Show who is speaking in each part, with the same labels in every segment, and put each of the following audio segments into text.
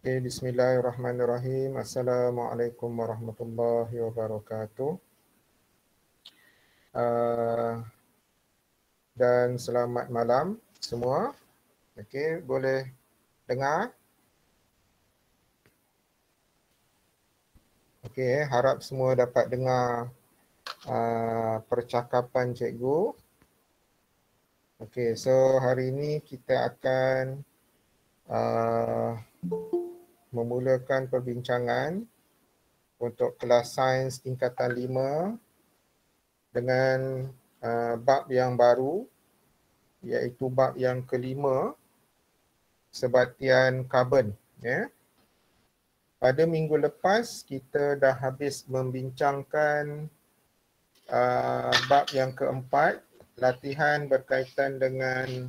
Speaker 1: Okay, bismillahirrahmanirrahim. Assalamualaikum warahmatullahi wabarakatuh. Dan selamat malam semua. Okay, boleh dengar? Okay, harap semua dapat dengar percakapan cikgu. Okay, so hari ini kita akan memulakan perbincangan untuk kelas sains tingkatan 5 dengan bab yang baru, iaitu bab yang kelima, sebatian karbon. Ya. Pada minggu lepas kita dah habis membincangkan bab yang keempat, latihan berkaitan dengan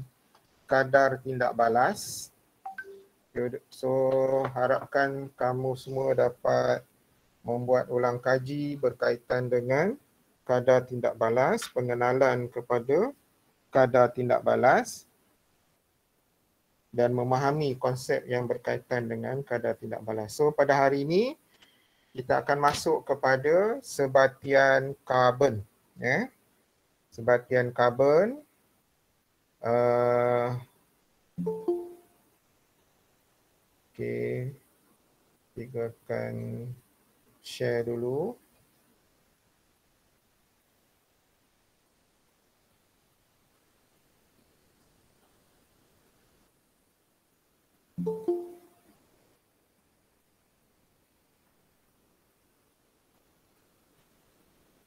Speaker 1: kadar tindak balas. So harapkan kamu semua dapat membuat ulang kaji berkaitan dengan kadar tindak balas, pengenalan kepada kadar tindak balas dan memahami konsep yang berkaitan dengan kadar tindak balas. So pada hari ini kita akan masuk kepada sebatian karbon. Ya. Sebatian karbon. Okay. Kita akan share dulu.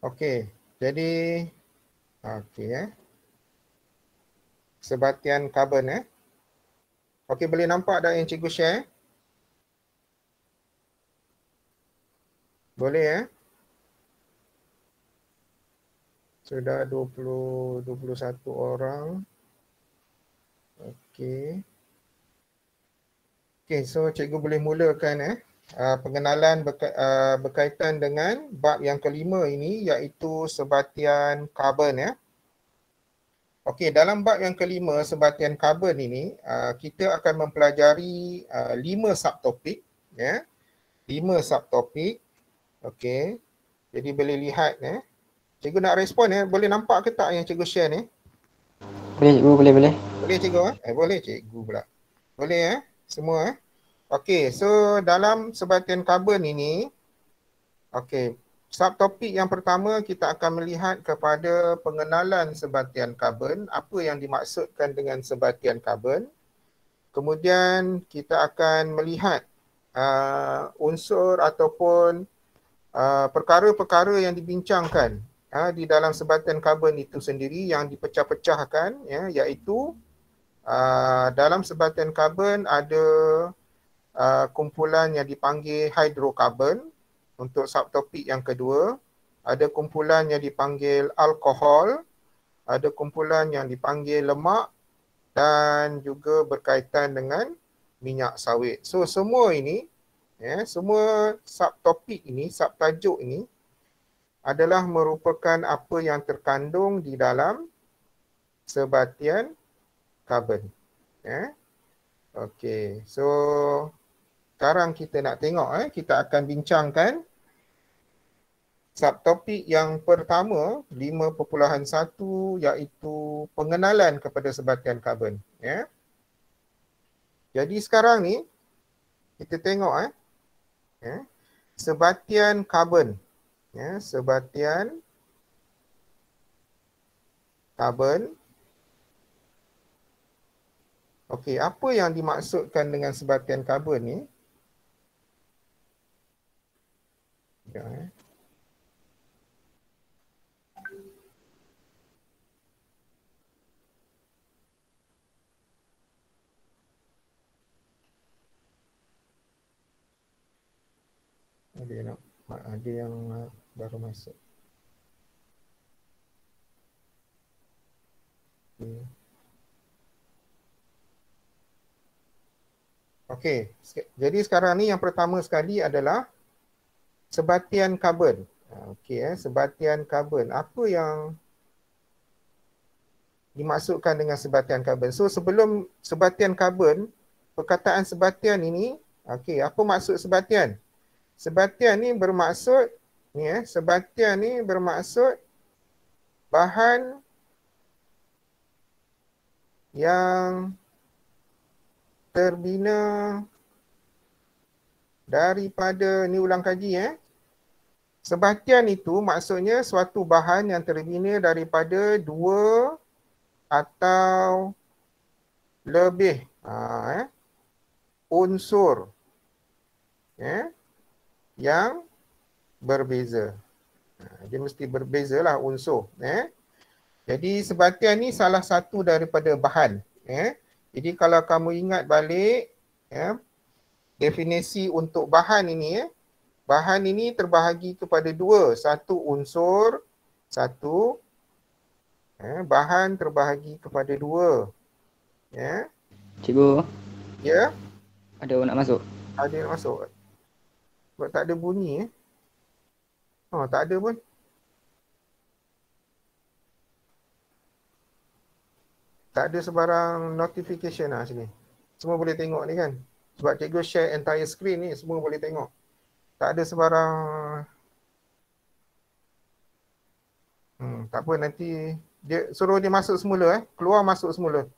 Speaker 1: Okey, jadi sebatian karbon Okey, boleh nampak tak yang cikgu share? Boleh Sudah 21 orang. Okey. Okey, so cikgu boleh mulakan pengenalan berkaitan dengan bab yang kelima ini, iaitu sebatian karbon Okey, dalam bab yang kelima, sebatian karbon ini, kita akan mempelajari 5 subtopik. 5 subtopik. Okey, jadi boleh lihat Cikgu nak respon boleh nampak ke tak yang cikgu share ni?
Speaker 2: Boleh cikgu, boleh.
Speaker 1: Boleh cikgu boleh cikgu pula. Boleh semua Okey, so dalam sebatian karbon ini, okey, subtopik yang pertama kita akan melihat kepada pengenalan sebatian karbon, apa yang dimaksudkan dengan sebatian karbon. Kemudian kita akan melihat unsur ataupun perkara-perkara yang dibincangkan di dalam sebatian karbon itu sendiri yang dipecah-pecahkan, iaitu dalam sebatian karbon ada kumpulan yang dipanggil hidrokarbon. Untuk subtopik yang kedua, ada kumpulan yang dipanggil alkohol, ada kumpulan yang dipanggil lemak dan juga berkaitan dengan minyak sawit. So semua ini, semua subtopik ini, subtajuk ini adalah merupakan apa yang terkandung di dalam sebatian karbon. Okey, so sekarang kita nak tengok, kita akan bincangkan subtopik yang pertama, 5.1, iaitu pengenalan kepada sebatian karbon. Jadi sekarang ni, kita tengok sebatian karbon. Sebatian karbon. Okey, apa yang dimaksudkan dengan sebatian karbon ni? Ada yang baru masuk. Okey, jadi sekarang ni yang pertama sekali adalah sebatian karbon. Okey, sebatian karbon. Apa yang dimaksudkan dengan sebatian karbon? So sebelum sebatian karbon, perkataan sebatian ini Okey, apa maksud sebatian? Sebatian ni bermaksud sebatian ni bermaksud bahan yang terbina daripada, ni ulang kaji sebatian itu maksudnya suatu bahan yang terbina daripada dua atau lebih unsur yang berbeza. Dia mesti berbezalah unsur. Jadi sebatian ni salah satu daripada bahan. Jadi kalau kamu ingat balik definisi untuk bahan ini, bahan ini terbahagi kepada dua. Satu unsur, satu bahan terbahagi kepada dua.
Speaker 2: Cikgu.
Speaker 1: Ya?
Speaker 2: Ada orang nak masuk?
Speaker 1: Ada yang nak masuk? Sebab tak ada bunyi Oh, tak ada pun. Tak ada sebarang notification lah sini. Semua boleh tengok ni kan. Sebab cikgu share entire screen ni, semua boleh tengok. Tak ada sebarang. Tak apa, nanti dia suruh dia masuk semula keluar masuk semula.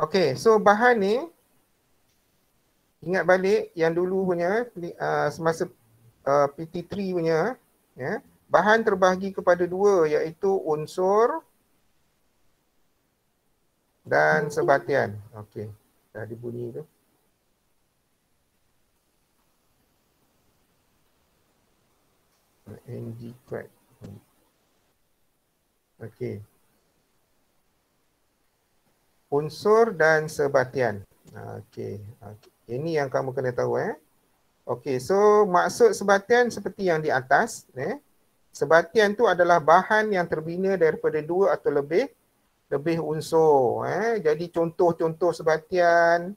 Speaker 1: Okey, so bahan ni ingat balik yang dulu punya semasa PT3 punya bahan terbahagi kepada dua, iaitu unsur dan sebatian. Okey, dah dibunyi tu. NG crack. Okey. Unsur dan sebatian. Okey. Ini yang kamu kena tahu Okey, so maksud sebatian seperti yang di atas Sebatian tu adalah bahan yang terbina daripada dua atau lebih unsur Jadi contoh-contoh sebatian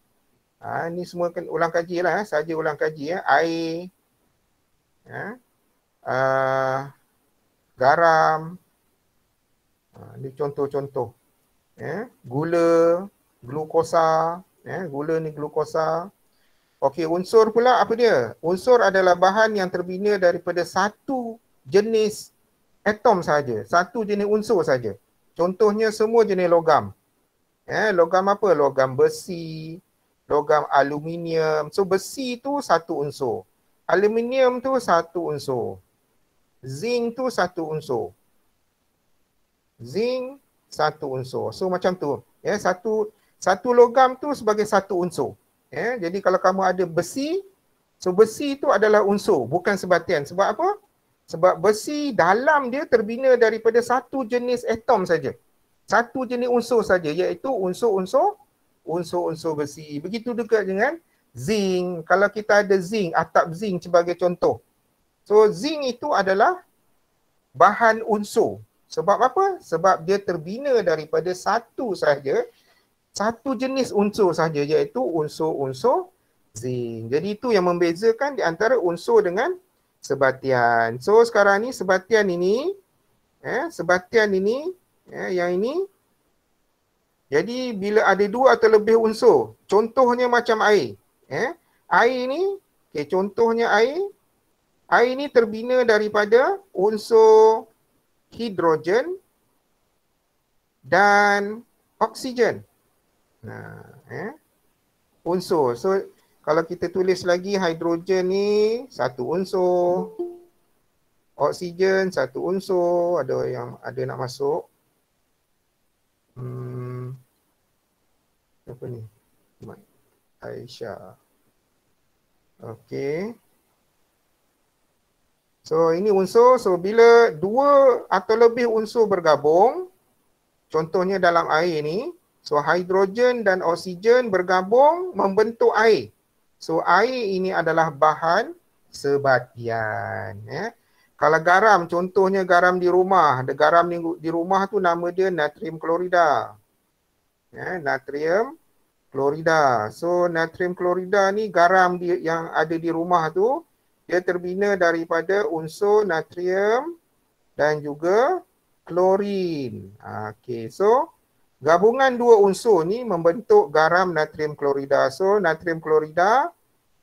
Speaker 1: ni semua kan ulang kaji lah saja ulang kaji air garam ni contoh-contoh gula, glukosa gula ni glukosa. Okey, unsur pula apa dia? Unsur adalah bahan yang terbina daripada satu jenis atom saja, satu jenis unsur saja. Contohnya semua jenis logam. Logam apa? Logam besi, logam aluminium. So besi tu satu unsur. Aluminium tu satu unsur. Zinc tu satu unsur. Zinc satu unsur. So macam tu. Satu logam tu sebagai satu unsur. Jadi kalau kamu ada besi, so besi itu adalah unsur, bukan sebatian. Sebab apa? Sebab besi dalam dia terbina daripada satu jenis atom saja. Satu jenis unsur saja, iaitu unsur-unsur besi. Begitu juga dengan zinc. Kalau kita ada zinc, atap zinc sebagai contoh. So zinc itu adalah bahan unsur. Sebab apa? Sebab dia terbina daripada satu saja, satu jenis unsur saja, iaitu unsur-unsur zinc. Jadi itu yang membezakan di antara unsur dengan sebatian. So sekarang ni sebatian ini yang ini. Jadi bila ada dua atau lebih unsur, contohnya macam air. Air ni, contohnya air. Air ni terbina daripada unsur hidrogen dan oksigen. Unsur. So kalau kita tulis lagi, hidrogen ni satu unsur, oksigen satu unsur. Ada nak masuk. Apa ni? Aisyah. Okey. So ini unsur. So bila dua atau lebih unsur bergabung, contohnya dalam air ni, so hidrogen dan oksigen bergabung membentuk air. So air ini adalah bahan sebatian. Kalau garam, contohnya garam di rumah. Garam di rumah tu nama dia natrium klorida. Natrium klorida. So natrium klorida ni garam yang ada di rumah tu, dia terbina daripada unsur natrium dan juga klorin. Okey, so Gabungan dua unsur ni membentuk garam natrium klorida. So natrium klorida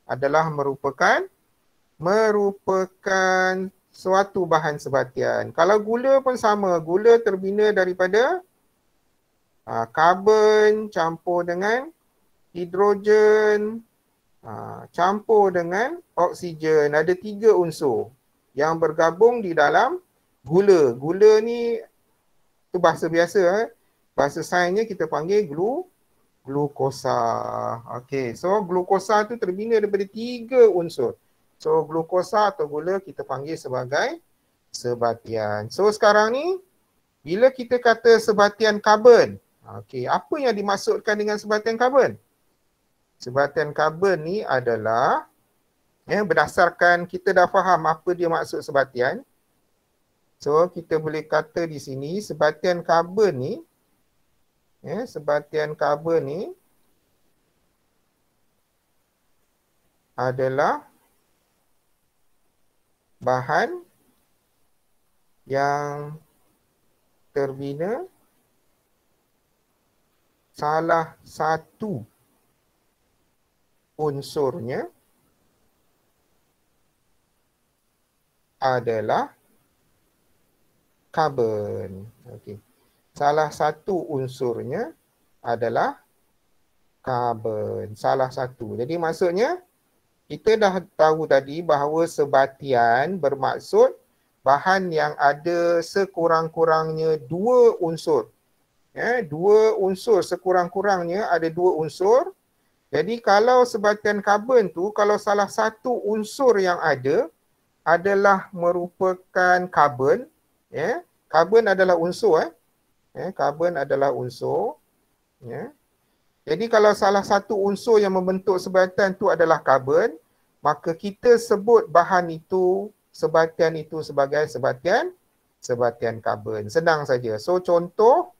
Speaker 1: adalah merupakan suatu bahan sebatian. Kalau gula pun sama, gula terbina daripada karbon campur dengan hidrogen campur dengan oksigen. Ada 3 unsur yang bergabung di dalam gula. Gula ni tu bahasa biasa. Bahasa sainsnya kita panggil glukosa. Okey, so glukosa tu terbina daripada 3 unsur. So glukosa atau gula kita panggil sebagai sebatian. So sekarang ni bila kita kata sebatian karbon, okey, apa yang dimaksudkan dengan sebatian karbon? Sebatian karbon ni adalah berdasarkan kita dah faham apa dia maksud sebatian. So kita boleh kata di sini sebatian karbon ni adalah bahan yang terbina salah satu unsurnya adalah karbon. Okey. Salah satu unsurnya adalah karbon. Salah satu. Jadi maksudnya kita dah tahu tadi bahawa sebatian bermaksud bahan yang ada sekurang-kurangnya 2 unsur. Dua unsur, sekurang-kurangnya ada 2 unsur. Jadi kalau sebatian karbon tu, kalau salah satu unsur yang ada adalah merupakan karbon, karbon adalah unsur, karbon adalah unsur. Jadi kalau salah satu unsur yang membentuk sebatian itu adalah karbon, maka kita sebut bahan itu, sebatian itu sebagai sebatian karbon. Senang saja. So contoh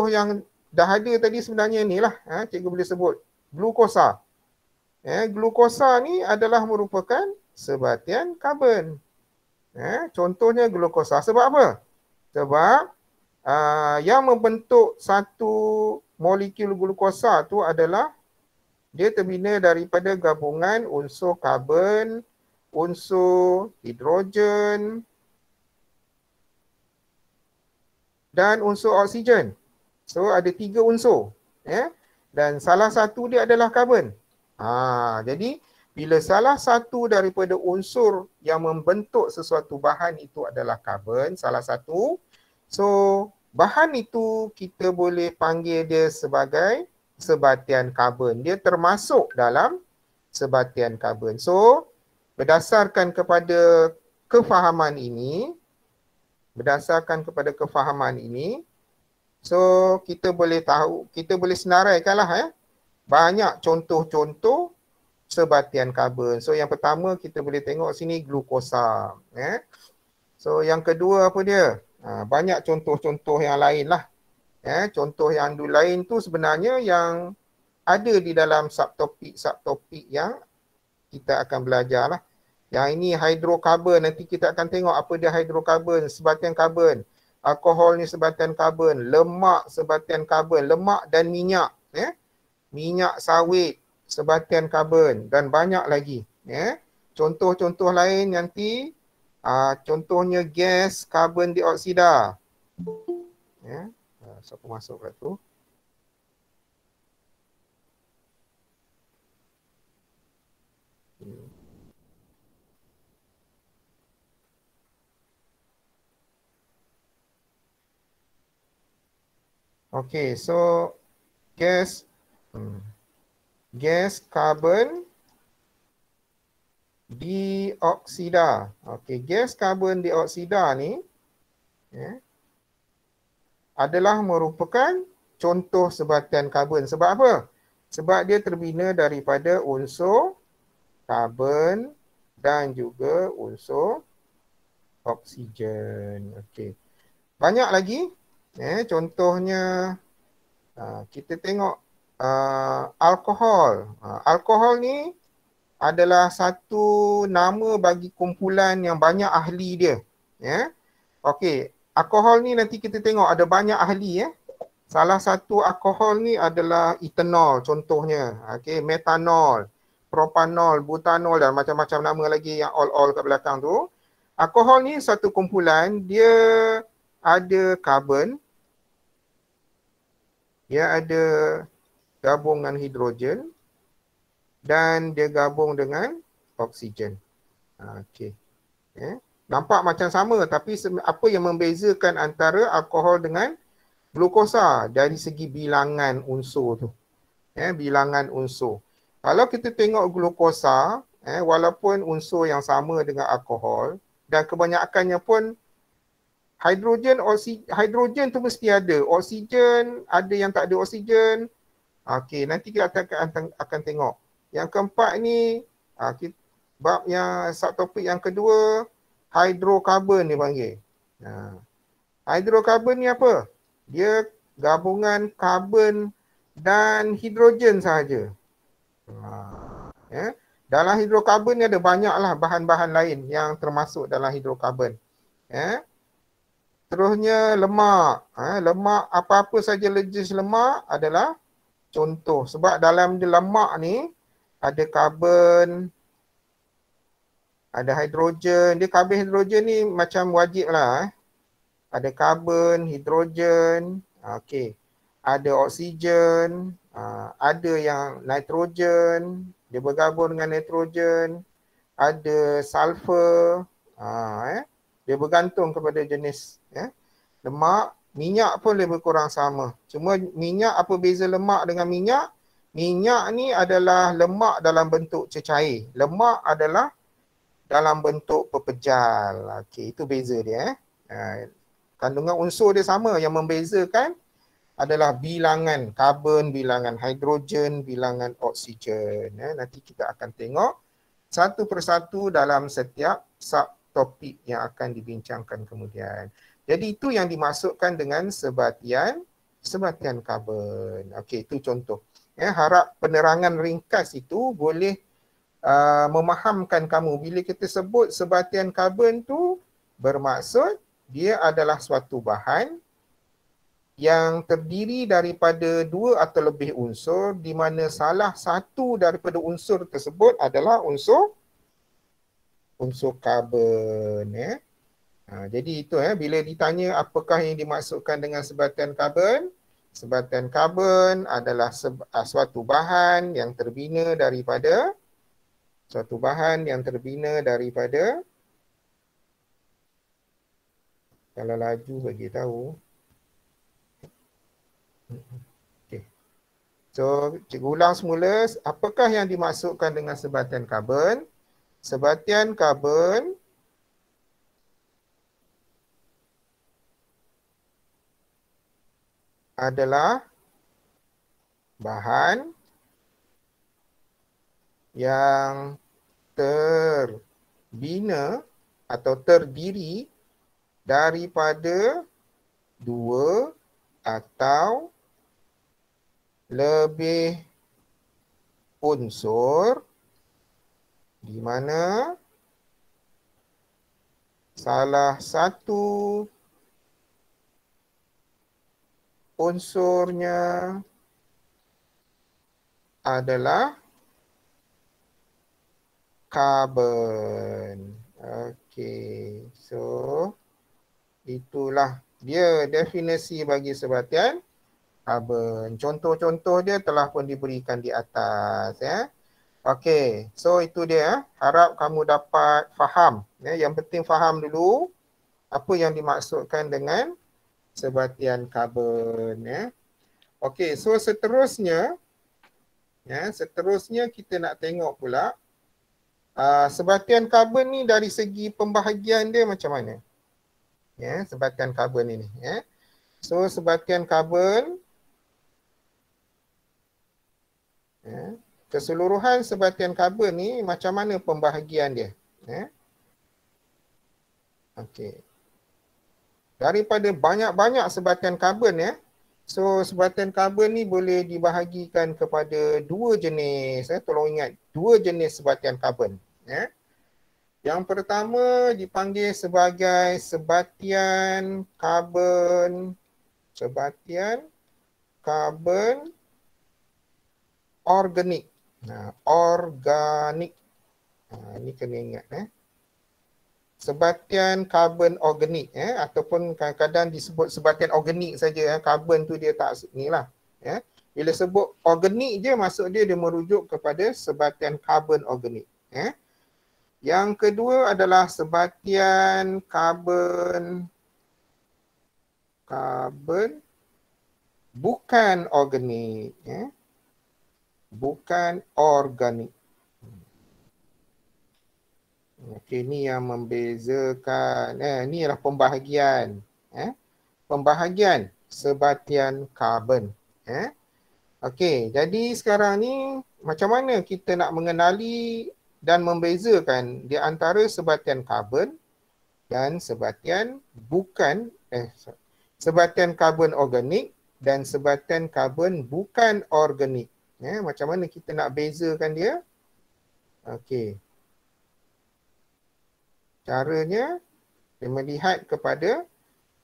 Speaker 1: yang dah ada tadi sebenarnya ni lah, cikgu boleh sebut glukosa. Glukosa ni adalah merupakan sebatian karbon. Contohnya glukosa. Sebab apa? Sebab yang membentuk satu molekul glukosa tu adalah dia terbina daripada gabungan unsur karbon, unsur hidrogen dan unsur oksigen. So ada 3 unsur. Dan salah satu dia adalah karbon. Jadi bila salah satu daripada unsur yang membentuk sesuatu bahan itu adalah karbon, salah satu, so bahan itu kita boleh panggil dia sebagai sebatian karbon. Dia termasuk dalam sebatian karbon. So berdasarkan kepada kefahaman ini, so kita boleh tahu, kita boleh senaraikanlah banyak contoh-contoh sebatian karbon. So yang pertama kita boleh tengok sini glukosa. So yang kedua apa dia? Banyak contoh-contoh yang lain lah. Contoh yang lain tu sebenarnya yang ada di dalam subtopik yang kita akan belajar lah. Yang ini hidrokarbon, nanti kita akan tengok apa dia hidrokarbon, sebatian karbon. Alkohol ni sebatian karbon, lemak sebatian karbon, lemak dan minyak. Minyak sawit sebatian karbon dan banyak lagi. Contoh-contoh lain nanti contohnya gas karbon dioksida. Siapa masuk kat tu? Okey, so gas karbon dioksida. Okey, gas karbon dioksida ni adalah merupakan contoh sebatian karbon. Sebab apa? Sebab dia terbina daripada unsur karbon dan juga unsur oksigen. Okey. Banyak lagi. Contohnya kita tengok alkohol. Alkohol ni adalah satu nama bagi kumpulan yang banyak ahli dia. Okey, alkohol ni nanti kita tengok ada banyak ahli. Salah satu alkohol ni adalah ethanol contohnya. Okey, metanol, propanol, butanol dan macam-macam nama lagi yang all kat belakang tu. Alkohol ni satu kumpulan, dia ada karbon, dia ada gabungan hidrogen dan dia gabung dengan oksigen. Okey. Nampak macam sama tapi apa yang membezakan antara alkohol dengan glukosa dari segi bilangan unsur tu. Bilangan unsur. Kalau kita tengok glukosa, walaupun unsur yang sama dengan alkohol dan kebanyakannya pun hidrogen tu mesti ada. Oksigen ada yang tak ada oksigen. Okey, nanti kita akan tengok. Yang keempat ni, bab yang subtopik yang kedua, hidrokarbon dia panggil. Hidrokarbon ni apa? Dia gabungan karbon dan hidrogen sahaja. Dalam hidrokarbon ni ada banyaklah bahan-bahan lain yang termasuk dalam hidrokarbon. Terusnya lemak. Lemak, apa-apa saja jenis lemak adalah contoh. Sebab dalam lemak ni ada karbon, ada hidrogen. Dia karbon hidrogen ni macam wajib lah. Ada karbon, hidrogen, okey. Ada oksigen, ada yang nitrogen, dia bergabung dengan nitrogen, ada sulfur, dia bergantung kepada jenis lemak. Minyak pun lebih kurang sama. Cuma minyak, apa beza lemak dengan minyak? Minyak ni adalah lemak dalam bentuk cecair. Lemak adalah dalam bentuk pepejal. Okey, itu beza dia. Kandungan unsur dia sama, yang membezakan adalah bilangan karbon, bilangan hidrogen, bilangan oksigen. Nanti kita akan tengok satu persatu dalam setiap subtopik yang akan dibincangkan kemudian. Jadi itu yang dimasukkan dengan sebatian karbon. Okey, itu contoh. Harap penerangan ringkas itu boleh memahamkan kamu. Bila kita sebut sebatian karbon tu, bermaksud dia adalah suatu bahan yang terdiri daripada dua atau lebih unsur, di mana salah satu daripada unsur tersebut adalah unsur karbon. Jadi itu bila ditanya apakah yang dimaksudkan dengan sebatian karbon, sebatian karbon adalah suatu bahan yang terbina daripada kalau laju bagi tahu. Okay. So, cikgu ulang semula, apakah yang dimaksudkan dengan sebatian karbon? Sebatian karbon adalah bahan yang terbina atau terdiri daripada dua atau lebih unsur di mana salah satu unsurnya adalah karbon. Okey, so itulah dia definisi bagi sebatian karbon. Contoh-contoh dia telah pun diberikan di atas. Okey, so itu dia. Harap kamu dapat faham. Yang penting faham dulu apa yang dimaksudkan dengan sebatian karbon. Okey, so seterusnya kita nak tengok pula sebatian karbon ni dari segi pembahagian dia macam mana. Sebatian karbon ini. So sebatian karbon, keseluruhan sebatian karbon ni macam mana pembahagian dia. Okey. Daripada banyak-banyak sebatian karbon so sebatian karbon ni boleh dibahagikan kepada dua jenis. Tolong ingat, dua jenis sebatian karbon. Yang pertama dipanggil sebagai sebatian karbon karbon organik. Organik. Ini kena ingat. Sebatian karbon organik. Ataupun kadang-kadang disebut sebatian organik saja. Karbon tu dia tak ni lah. Bila sebut organik je, maksud dia merujuk kepada sebatian karbon organik. Yang kedua adalah sebatian karbon bukan organik. Bukan organik. Okey, ni yang membezakan. Ni adalah pembahagian. Pembahagian sebatian karbon. Okey, jadi sekarang ni macam mana kita nak mengenali dan membezakan di antara sebatian karbon dan sebatian bukan sebatian karbon organik dan sebatian karbon bukan organik. Macam mana kita nak bezakan dia? Okey. Caranya dia melihat kepada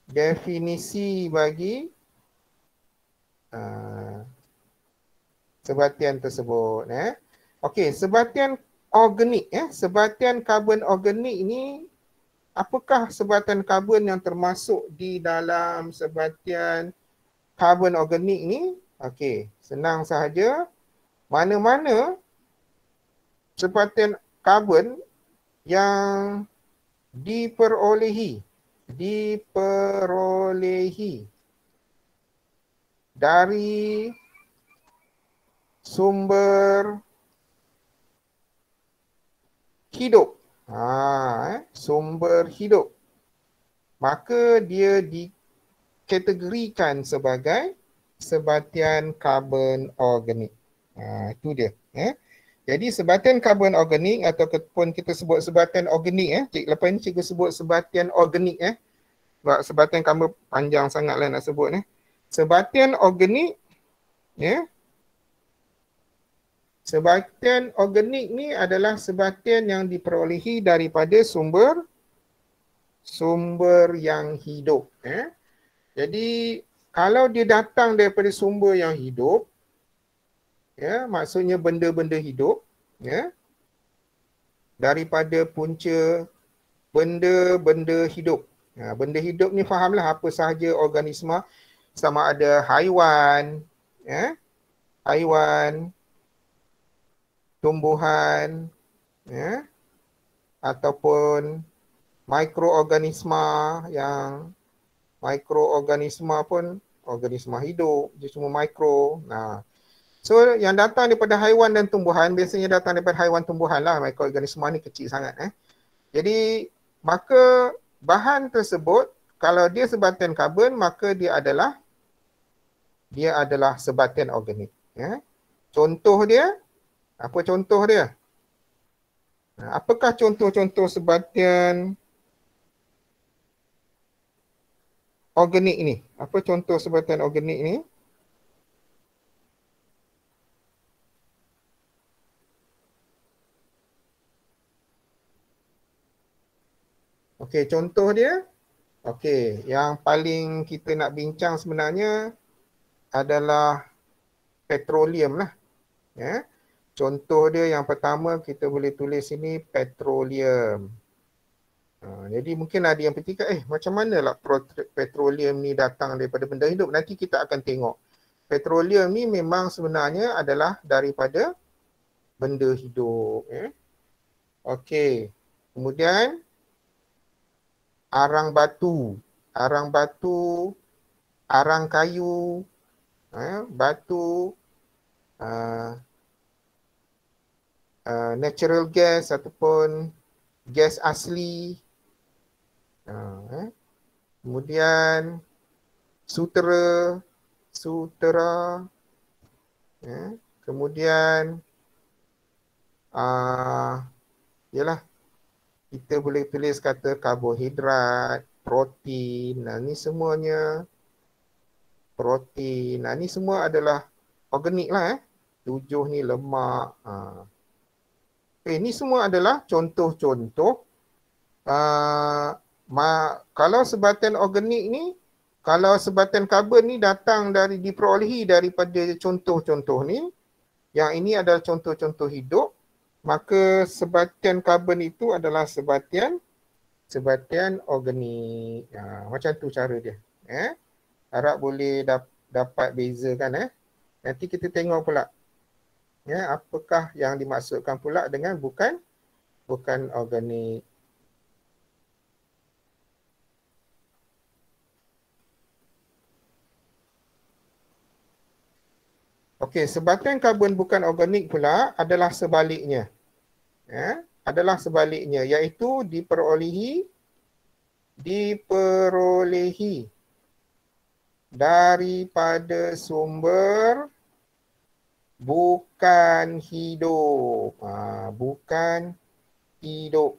Speaker 1: definisi bagi sebatian tersebut. Okey, sebatian organik. Sebatian karbon organik ni, apakah sebatian karbon yang termasuk di dalam sebatian karbon organik ni? Okey, senang sahaja. Mana-mana sebatian karbon yang diperolehi dari sumber hidup. Sumber hidup. Maka dia dikategorikan sebagai sebatian karbon organik. Itu dia. Jadi sebatian karbon organik ataupun kita sebut sebatian organik. Lepas ni cikgu sebut sebatian organik. Sebab sebatian karbon panjang sangatlah nak sebut. Sebatian organik. Sebatian organik ni adalah sebatian yang diperolehi daripada sumber yang hidup. Jadi kalau dia datang daripada sumber yang hidup, maksudnya benda-benda hidup, daripada punca benda-benda hidup. Benda hidup ni fahamlah apa sahaja organisma, sama ada haiwan, tumbuhan, ataupun mikroorganisma pun organisma hidup, dia semua mikro. So yang datang daripada haiwan dan tumbuhan biasanya datang daripada haiwan tumbuhan lah. Mikroorganisma ni kecil sangat. Jadi maka bahan tersebut kalau dia sebatian karbon, maka dia adalah sebatian organik. Contoh dia, apa contoh dia? Apakah contoh-contoh sebatian organik ni? Apa contoh sebatian organik ni? Okey, contoh dia. Okey, yang paling kita nak bincang sebenarnya adalah petroleum lah. Contoh dia yang pertama kita boleh tulis sini petroleum. Jadi mungkin ada yang berfikir, macam mana lah petroleum ni datang daripada benda hidup? Nanti kita akan tengok. Petroleum ni memang sebenarnya adalah daripada benda hidup. Okey, kemudian arang batu, arang kayu, batu, natural gas ataupun gas asli, kemudian sutera, kemudian yalah, kita boleh tulis kata karbohidrat, protein. Ni semuanya protein. Ni semua adalah organik lah. 7 ni lemak. Ni semua adalah contoh-contoh. Kalau sebatian organik ni Kalau sebatian karbon ni datang dari diperolehi daripada contoh-contoh ni, yang ini adalah contoh-contoh hidup, maka sebatian karbon itu adalah sebatian organik. Macam tu cara dia. Harap boleh dapat bezakan. Nanti kita tengok pula. Apakah yang dimaksudkan pula dengan bukan organik. Okey, sebatian karbon bukan organik pula adalah sebaliknya. Adalah sebaliknya, iaitu diperolehi daripada sumber bukan hidup. Bukan hidup.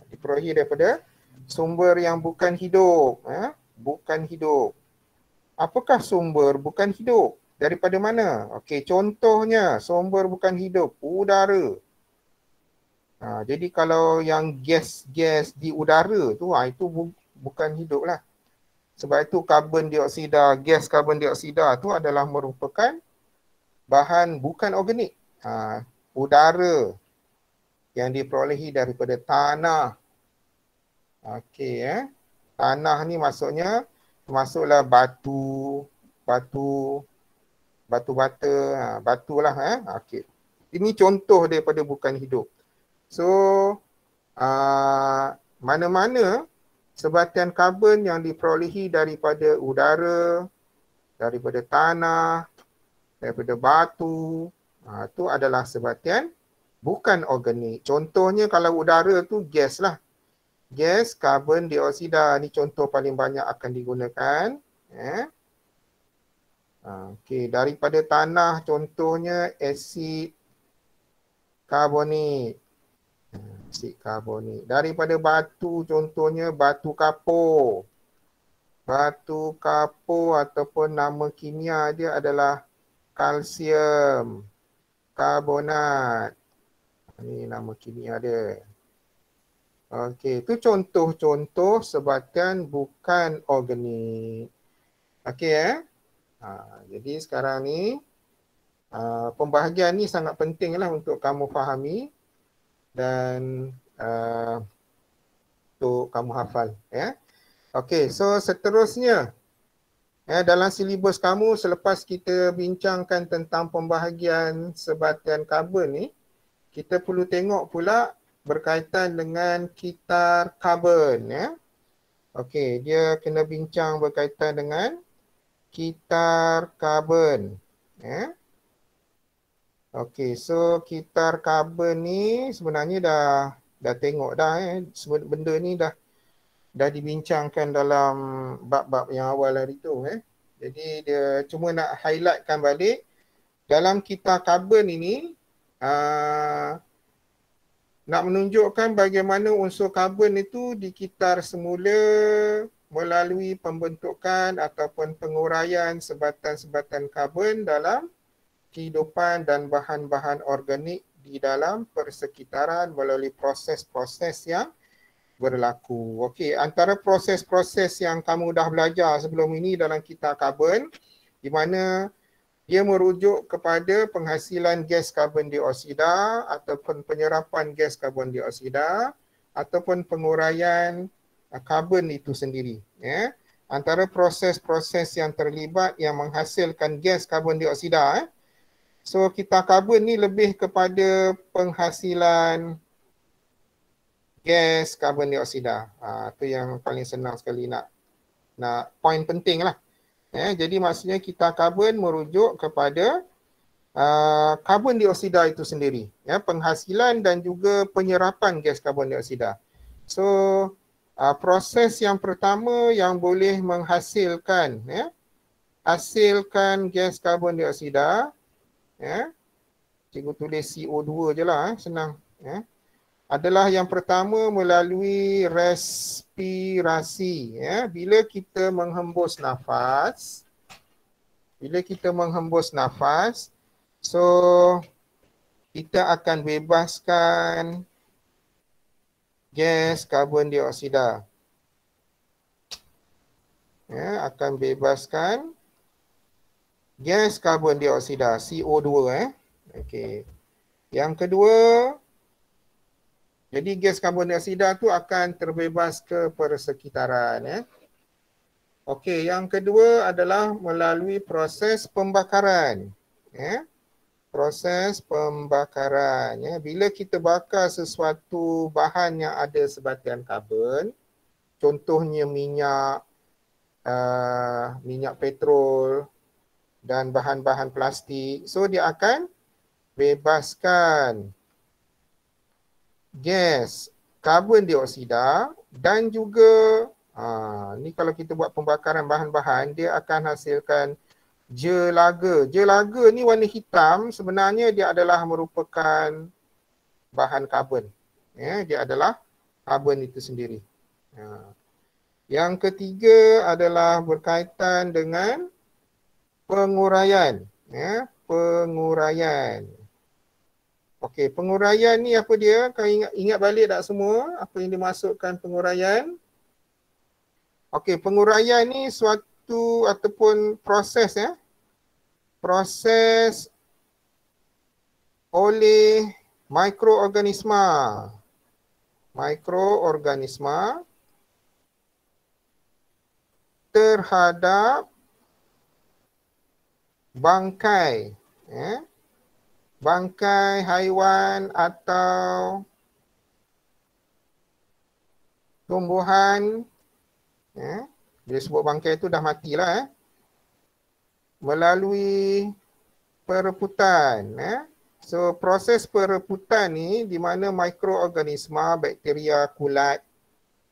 Speaker 1: Diperolehi daripada sumber yang bukan hidup. Bukan hidup. Apakah sumber bukan hidup? Daripada mana? Okey, contohnya sumber bukan hidup, udara. Jadi kalau yang gas-gas di udara tu, itu bukan hidup lah. Sebab itu karbon dioksida, gas karbon dioksida tu adalah merupakan bahan bukan organik. Udara yang diperolehi daripada tanah. Okey, tanah ni maksudnya termasuklah batu bata, batu lah. Okey. Ini contoh daripada bukan hidup. So, mana-mana sebatian karbon yang diperolehi daripada udara, daripada tanah, daripada batu, itu adalah sebatian bukan organik. Contohnya kalau udara tu gas lah. Gas karbon dioksida, ni contoh paling banyak akan digunakan. Okey, daripada tanah contohnya asid karbonik. Asid karbonik. Daripada batu contohnya batu kapur. Batu kapur ataupun nama kimia dia adalah kalsium karbonat. Ini nama kimia dia. Okey, itu contoh-contoh sebatian bukan organik. Okey jadi sekarang ni pembahagian ni sangat penting lah untuk kamu fahami dan untuk kamu hafal. Okey, so seterusnya dalam silibus kamu selepas kita bincangkan tentang pembahagian sebatian karbon ni, kita perlu tengok pula berkaitan dengan kitar karbon. Okey, dia kena bincang berkaitan dengan kitar karbon. Okey, so kitar karbon ni sebenarnya dah tengok dah. Benda ni dah dibincangkan dalam bab-bab yang awal hari tu. Jadi dia cuma nak highlightkan balik dalam kitar karbon ini nak menunjukkan bagaimana unsur karbon itu dikitar semula melalui pembentukan ataupun penguraian sebatan-sebatan karbon dalam kehidupan dan bahan-bahan organik di dalam persekitaran melalui proses-proses yang berlaku. Okey, antara proses-proses yang kamu dah belajar sebelum ini dalam kitar karbon, di mana dia merujuk kepada penghasilan gas karbon dioksida ataupun penyerapan gas karbon dioksida ataupun penguraian karbon itu sendiri. Antara proses-proses yang terlibat yang menghasilkan gas karbon dioksida. So kitar karbon ni lebih kepada penghasilan gas karbon dioksida. Itu yang paling senang sekali nak point penting lah. Jadi maksudnya kitar karbon merujuk kepada karbon dioksida itu sendiri. Penghasilan dan juga penyerapan gas karbon dioksida. So proses yang pertama yang boleh menghasilkan hasilkan gas karbon dioksida, cikgu tulis CO2 je lah, senang. Adalah yang pertama melalui respirasi. Bila kita menghembus nafas, so kita akan bebaskan gas karbon dioksida. akan bebaskan gas karbon dioksida, CO2. Okey. Yang kedua, jadi gas karbon dioksida tu akan terbebas ke persekitaran. Okey, yang kedua adalah melalui proses pembakaran. Proses pembakaran. Bila kita bakar sesuatu bahan yang ada sebatian karbon, contohnya minyak, minyak petrol dan bahan-bahan plastik, so dia akan bebaskan gas karbon dioksida dan juga ni kalau kita buat pembakaran bahan-bahan, dia akan hasilkan jelaga. Jelaga ni warna hitam, sebenarnya dia adalah merupakan bahan karbon. Dia adalah karbon itu sendiri. Yang ketiga adalah berkaitan dengan penguraian. Penguraian. Okey, penguraian ni apa dia? Kau ingat balik tak semua apa yang dimasukkan penguraian? Okey, penguraian ni suatu ataupun proses proses oleh mikroorganisma. Mikroorganisma terhadap bangkai. Bangkai haiwan atau tumbuhan. Bila sebut bangkai tu dah matilah. Melalui pereputan. So proses pereputan ni di mana mikroorganisma, bakteria, kulat,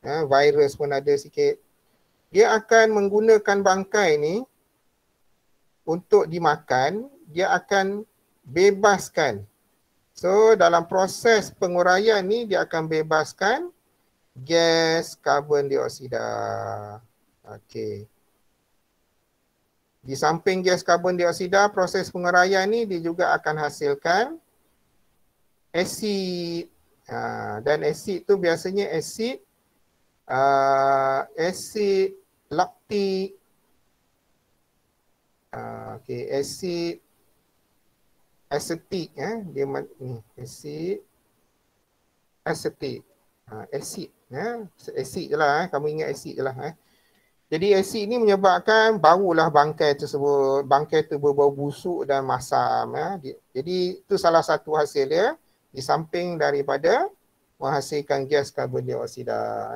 Speaker 1: virus pun ada sikit. Dia akan menggunakan bangkai ni untuk dimakan, dia akan bebaskan. So dalam proses penguraian ni dia akan bebaskan gas karbon dioksida. Okey. Di samping gas karbon dioksida, proses penguraian ni dia juga akan hasilkan asid. Dan asid tu biasanya asid laktik. Okey, asid asetik. Dia ni asid asetik. Asid. Asid je lah. Kamu ingat asid je lah. Jadi asid ni menyebabkan baulah bangkai tersebut. Bangkai tu berbau busuk dan masam. Jadi itu salah satu hasil dia. Di samping daripada menghasilkan gas karbon dioksida.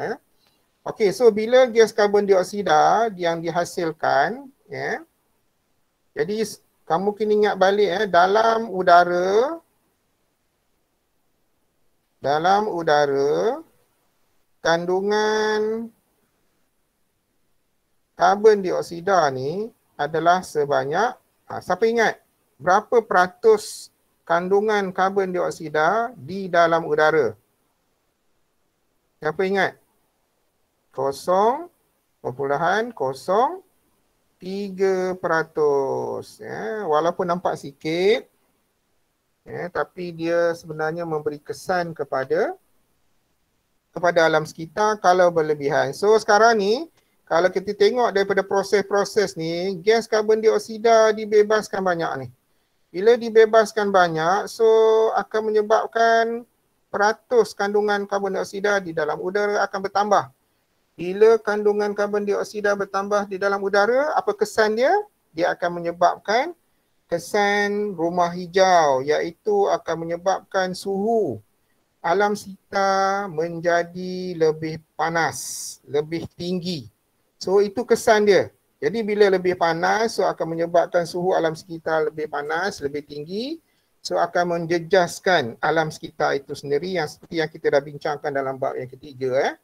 Speaker 1: Okey, so bila gas karbon dioksida yang dihasilkan, jadi kamu kena ingat balik dalam udara kandungan karbon dioksida ni adalah sebanyak, siapa ingat berapa peratus kandungan karbon dioksida di dalam udara? Siapa ingat? 0.03%. Walaupun nampak sikit, tapi dia sebenarnya memberi kesan kepada alam sekitar kalau berlebihan. So sekarang ni, kalau kita tengok daripada proses-proses ni, gas karbon dioksida dibebaskan banyak ni. Bila dibebaskan banyak, so akan menyebabkan peratus kandungan karbon dioksida di dalam udara akan bertambah. Bila kandungan karbon dioksida bertambah di dalam udara, apa kesan dia? Dia akan menyebabkan kesan rumah hijau, iaitu akan menyebabkan suhu alam sekitar menjadi lebih panas, lebih tinggi. So itu kesan dia. Jadi bila lebih panas, so akan menyebabkan suhu alam sekitar lebih panas, lebih tinggi. So akan menjejaskan alam sekitar itu sendiri yang seperti yang kita dah bincangkan dalam bab yang ketiga.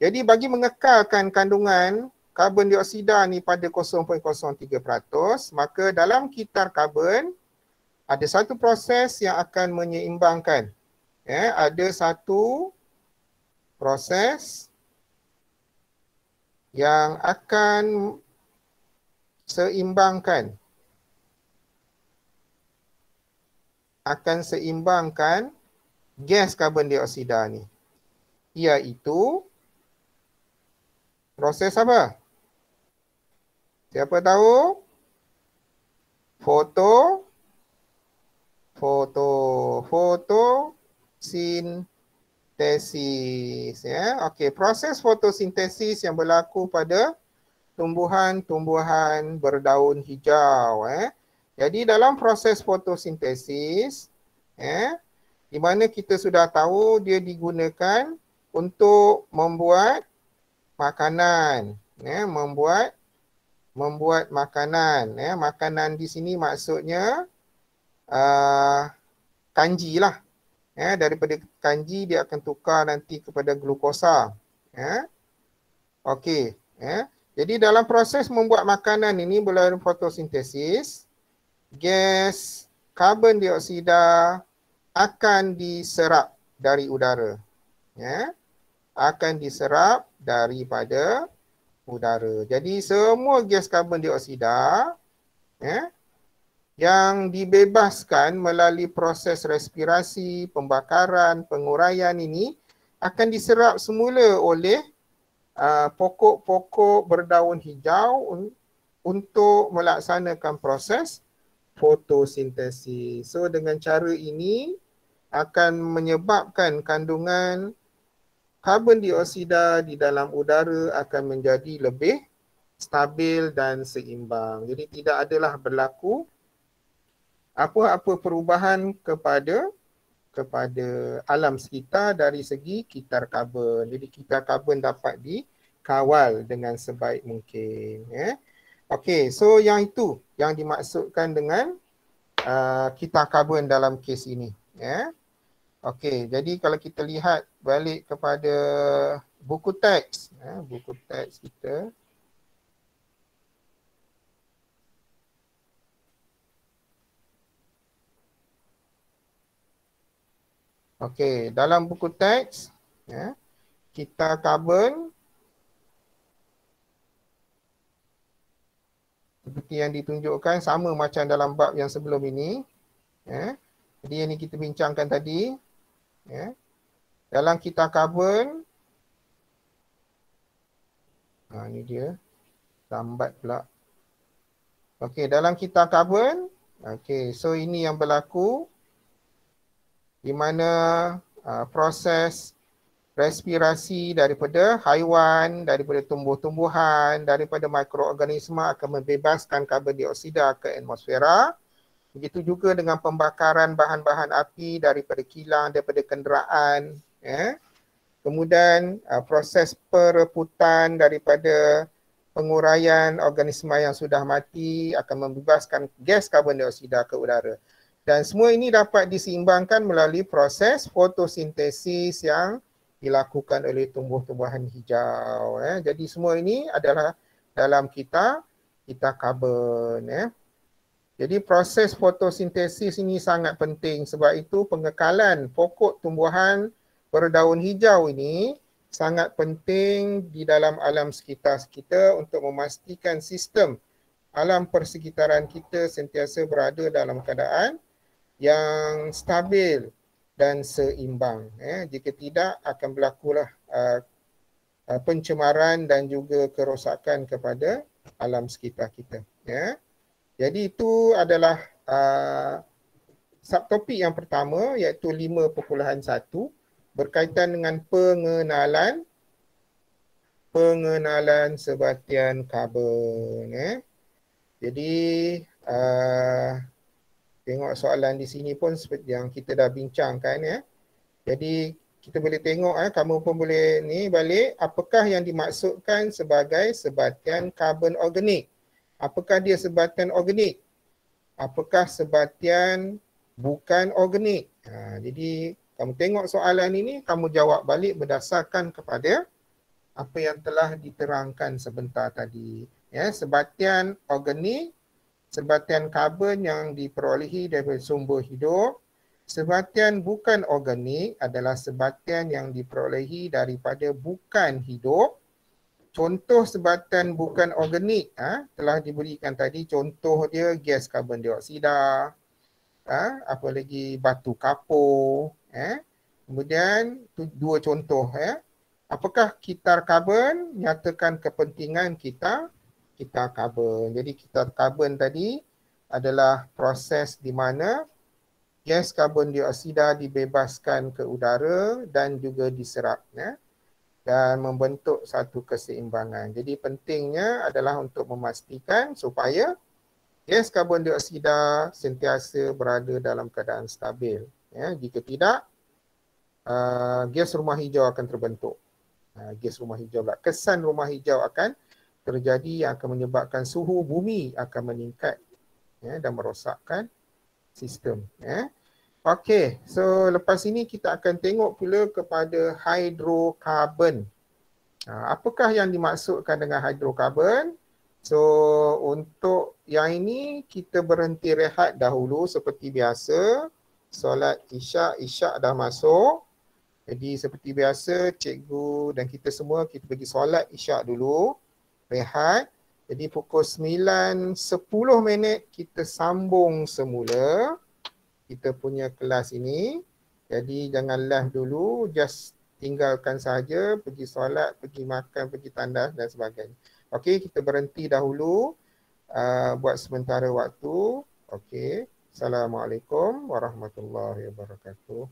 Speaker 1: Jadi bagi mengekalkan kandungan karbon dioksida ni pada 0.03%, maka dalam kitar karbon ada satu proses yang akan menyeimbangkan. Ada satu proses yang akan seimbangkan. Gas karbon dioksida ni. Iaitu proses apa? Siapa tahu? Foto, fotosintesis. Ya, okey. Proses fotosintesis yang berlaku pada tumbuhan-tumbuhan berdaun hijau. Jadi dalam proses fotosintesis, di mana kita sudah tahu dia digunakan untuk membuat makanan, membuat makanan. Makanan di sini maksudnya kanji lah. Daripada kanji dia akan tukar nanti kepada glukosa. Okey. Jadi dalam proses membuat makanan ini melalui fotosintesis, gas karbon dioksida akan diserap dari udara. Akan diserap daripada udara. Jadi semua gas karbon dioksida yang dibebaskan melalui proses respirasi, pembakaran, penguraian ini akan diserap semula oleh pokok-pokok berdaun hijau untuk melaksanakan proses fotosintesis. So dengan cara ini akan menyebabkan kandungan karbon dioksida di dalam udara akan menjadi lebih stabil dan seimbang. Jadi tidak adalah berlaku apa-apa perubahan kepada alam sekitar dari segi kitar karbon. Jadi kitar karbon dapat dikawal dengan sebaik mungkin. Okey, so yang itu yang dimaksudkan dengan kitar karbon dalam kes ini. Okey, jadi kalau kita lihat balik kepada buku teks, buku teks kita. Okey, dalam buku teks, kitar karbon seperti yang ditunjukkan sama macam dalam bab yang sebelum ini. Jadi yang ini kita bincangkan tadi. Dalam kitar karbon, ini dia, lambat pula. Okey, dalam kitar karbon, okey, so ini yang berlaku di mana proses respirasi daripada haiwan, daripada tumbuh-tumbuhan, daripada mikroorganisma akan membebaskan karbon dioksida ke atmosfera. Begitu juga dengan pembakaran bahan-bahan api daripada kilang, daripada kenderaan. Kemudian proses pereputan daripada penguraian organisma yang sudah mati akan membebaskan gas karbon dioksida ke udara. Dan semua ini dapat diseimbangkan melalui proses fotosintesis yang dilakukan oleh tumbuh-tumbuhan hijau. Jadi semua ini adalah dalam kitar karbon. Jadi proses fotosintesis ini sangat penting, sebab itu pengekalan pokok tumbuhan berdaun hijau ini sangat penting di dalam alam sekitar kita untuk memastikan sistem alam persekitaran kita sentiasa berada dalam keadaan yang stabil dan seimbang. Jika tidak akan berlakulah pencemaran dan juga kerosakan kepada alam sekitar kita. Jadi itu adalah subtopik yang pertama, iaitu 5.1 berkaitan dengan pengenalan sebatian karbon. Jadi tengok soalan di sini pun seperti yang kita dah bincangkan. Jadi kita boleh tengok, kamu pun boleh ni balik, apakah yang dimaksudkan sebagai sebatian karbon organik. Apakah dia sebatian organik? Apakah sebatian bukan organik? Jadi kamu tengok soalan ini, kamu jawab balik berdasarkan kepada apa yang telah diterangkan sebentar tadi. Sebatian organik, sebatian karbon yang diperolehi daripada sumber hidup. Sebatian bukan organik adalah sebatian yang diperolehi daripada bukan hidup. Contoh sebatian bukan organik telah diberikan tadi, contoh dia gas karbon dioksida, apa lagi batu kapur. Kemudian dua contoh. Apakah kitar karbon nyatakan kepentingan kitar kitar karbon. Jadi kitar karbon tadi adalah proses di mana gas karbon dioksida dibebaskan ke udara dan juga diserap, ya, dan membentuk satu keseimbangan. Jadi pentingnya adalah untuk memastikan supaya gas karbon dioksida sentiasa berada dalam keadaan stabil. Ya, jika tidak, gas rumah hijau akan terbentuk. Gas rumah hijau pula. Kesan rumah hijau akan terjadi yang akan menyebabkan suhu bumi akan meningkat, ya, dan merosakkan sistem. Ya. Okey, so lepas ini kita akan tengok pula kepada hidrokarbon. Apakah yang dimaksudkan dengan hidrokarbon? So untuk yang ini kita berhenti rehat dahulu seperti biasa. Solat isyak dah masuk. Jadi seperti biasa cikgu dan kita semua kita pergi solat isyak dulu. Rehat. Jadi pukul 9.10 kita sambung semula kita punya kelas ini. Jadi jangan live dulu, just tinggalkan saja, pergi solat, pergi makan, pergi tandas dan sebagainya. Okey, kita berhenti dahulu buat sementara waktu. Okey. Assalamualaikum warahmatullahi wabarakatuh.